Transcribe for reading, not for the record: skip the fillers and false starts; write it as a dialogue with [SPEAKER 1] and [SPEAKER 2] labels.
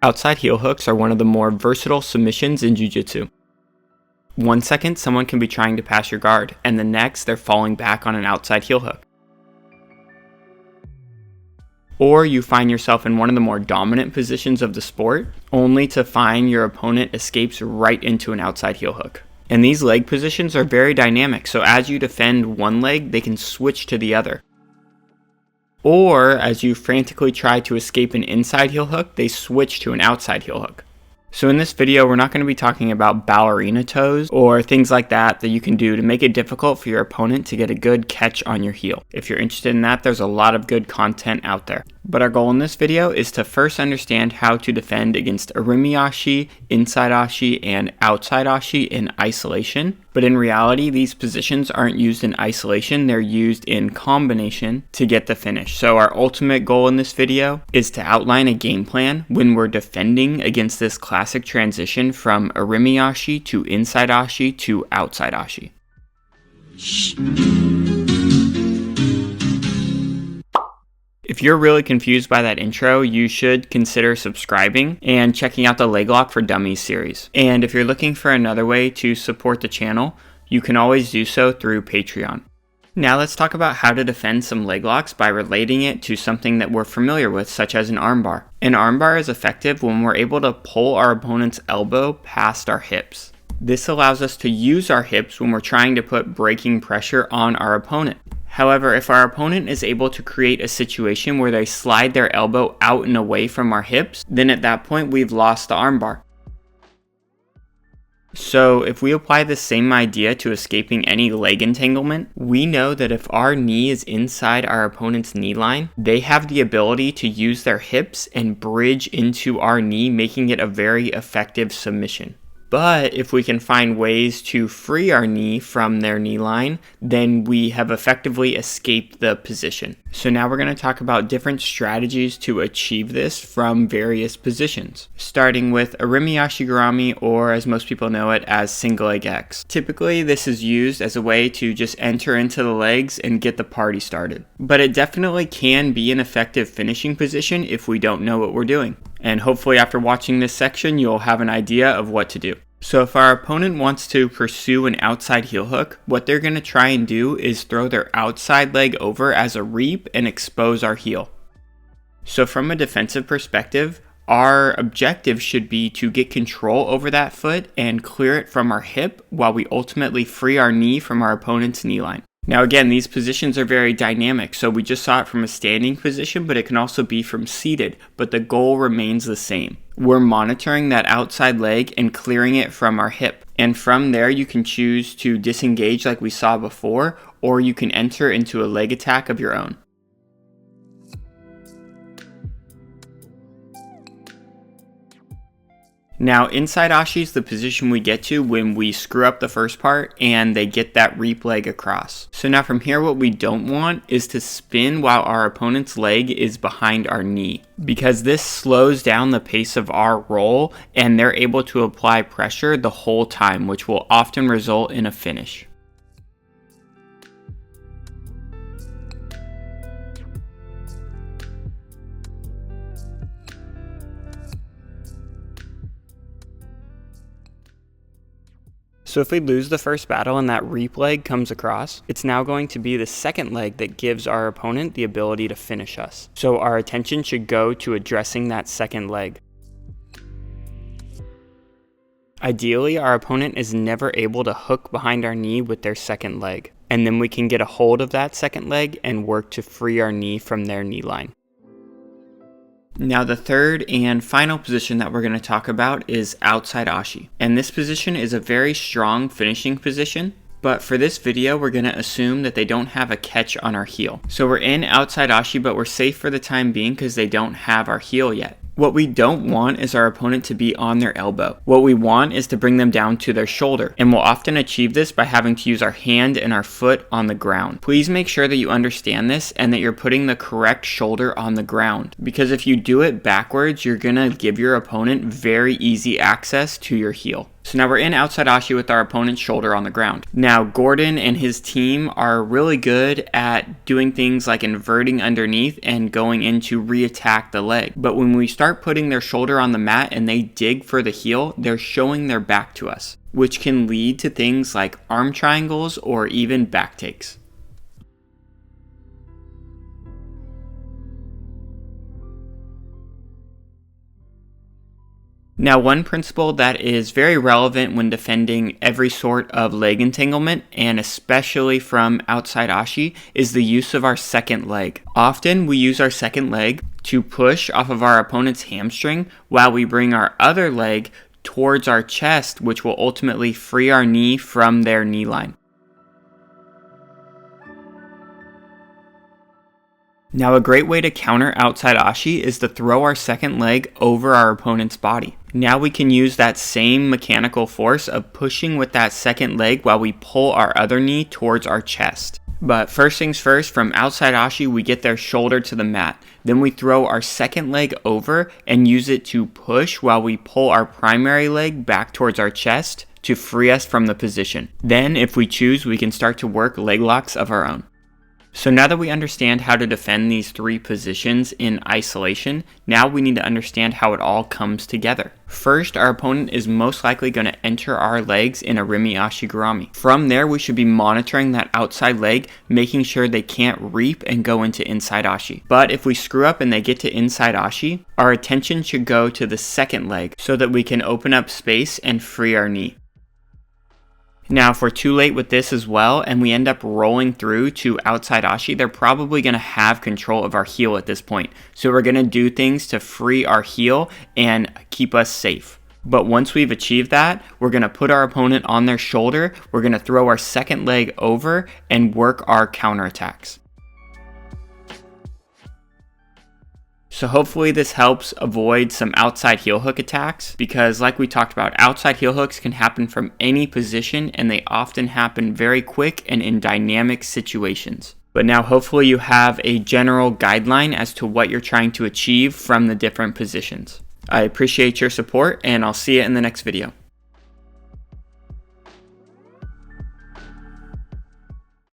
[SPEAKER 1] Outside heel hooks are one of the more versatile submissions in jiu-jitsu. 1 second, someone can be trying to pass your guard, and the next, they're falling back on an outside heel hook. Or you find yourself in one of the more dominant positions of the sport, only to find your opponent escapes right into an outside heel hook. And these leg positions are very dynamic, so as you defend one leg, they can switch to the other. Or as you frantically try to escape an inside heel hook, they switch to an outside heel hook. So in this video, we're not going to be talking about ballerina toes or things like that you can do to make it difficult for your opponent to get a good catch on your heel. If you're interested in that, there's a lot of good content out there. But our goal in this video is to first understand how to defend against Irimi Ashi, inside Ashi, and outside Ashi in isolation. But in reality, these positions aren't used in isolation, they're used in combination to get the finish. So our ultimate goal in this video is to outline a game plan when we're defending against this classic transition from Irimi Ashi to inside Ashi to outside Ashi. If you're really confused by that intro, you should consider subscribing and checking out the Leg Lock for Dummies series. And if you're looking for another way to support the channel, you can always do so through Patreon. Now let's talk about how to defend some leg locks by relating it to something that we're familiar with, such as an armbar. An armbar is effective when we're able to pull our opponent's elbow past our hips. This allows us to use our hips when we're trying to put braking pressure on our opponent. However, if our opponent is able to create a situation where they slide their elbow out and away from our hips, then at that point we've lost the armbar. So if we apply the same idea to escaping any leg entanglement, we know that if our knee is inside our opponent's knee line, they have the ability to use their hips and bridge into our knee, making it a very effective submission. But if we can find ways to free our knee from their knee line, then we have effectively escaped the position. So now we're going to talk about different strategies to achieve this from various positions, starting with Irimi Ashi, or as most people know it as single leg X. Typically, this is used as a way to just enter into the legs and get the party started. But it definitely can be an effective finishing position if we don't know what we're doing. And hopefully after watching this section, you'll have an idea of what to do. So if our opponent wants to pursue an outside heel hook, what they're going to try and do is throw their outside leg over as a reap and expose our heel. So from a defensive perspective, our objective should be to get control over that foot and clear it from our hip while we ultimately free our knee from our opponent's knee line. Now again, these positions are very dynamic, so we just saw it from a standing position, but it can also be from seated, but the goal remains the same. We're monitoring that outside leg and clearing it from our hip. And from there, you can choose to disengage like we saw before, or you can enter into a leg attack of your own. Now, inside Ashi is the position we get to when we screw up the first part and they get that reap leg across. So now from here, what we don't want is to spin while our opponent's leg is behind our knee, because this slows down the pace of our roll and they're able to apply pressure the whole time, which will often result in a finish. So if we lose the first battle and that reap leg comes across, it's now going to be the second leg that gives our opponent the ability to finish us. So our attention should go to addressing that second leg. Ideally, our opponent is never able to hook behind our knee with their second leg, and then we can get a hold of that second leg and work to free our knee from their knee line. Now the third and final position that we're going to talk about is outside Ashi. And this position is a very strong finishing position, but for this video we're going to assume that they don't have a catch on our heel. So we're in outside Ashi, but we're safe for the time being because they don't have our heel yet. What we don't want is our opponent to be on their elbow. What we want is to bring them down to their shoulder, and we'll often achieve this by having to use our hand and our foot on the ground. Please make sure that you understand this and that you're putting the correct shoulder on the ground, because if you do it backwards, you're gonna give your opponent very easy access to your heel. So now we're in outside Ashi with our opponent's shoulder on the ground. Now Gordon and his team are really good at doing things like inverting underneath and going in to re-attack the leg. But when we start putting their shoulder on the mat and they dig for the heel, they're showing their back to us, which can lead to things like arm triangles or even back takes. Now, one principle that is very relevant when defending every sort of leg entanglement, and especially from outside Ashi, is the use of our second leg. Often we use our second leg to push off of our opponent's hamstring while we bring our other leg towards our chest, which will ultimately free our knee from their knee line. Now, a great way to counter outside Ashi is to throw our second leg over our opponent's body. Now we can use that same mechanical force of pushing with that second leg while we pull our other knee towards our chest. But first things first, from outside Ashi, we get their shoulder to the mat. Then we throw our second leg over and use it to push while we pull our primary leg back towards our chest to free us from the position. Then, if we choose, we can start to work leg locks of our own. So now that we understand how to defend these three positions in isolation, now we need to understand how it all comes together. First, our opponent is most likely going to enter our legs in Irimi Ashi Gurami. From there, we should be monitoring that outside leg, making sure they can't reap and go into inside Ashi. But if we screw up and they get to inside Ashi, our attention should go to the second leg so that we can open up space and free our knee. Now, if we're too late with this as well and we end up rolling through to outside Ashi, they're probably going to have control of our heel at this point. So we're going to do things to free our heel and keep us safe. But once we've achieved that, we're going to put our opponent on their shoulder, we're going to throw our second leg over and work our counterattacks. So hopefully this helps avoid some outside heel hook attacks, because like we talked about, outside heel hooks can happen from any position and they often happen very quick and in dynamic situations. But now hopefully you have a general guideline as to what you're trying to achieve from the different positions. I appreciate your support and I'll see you in the next video.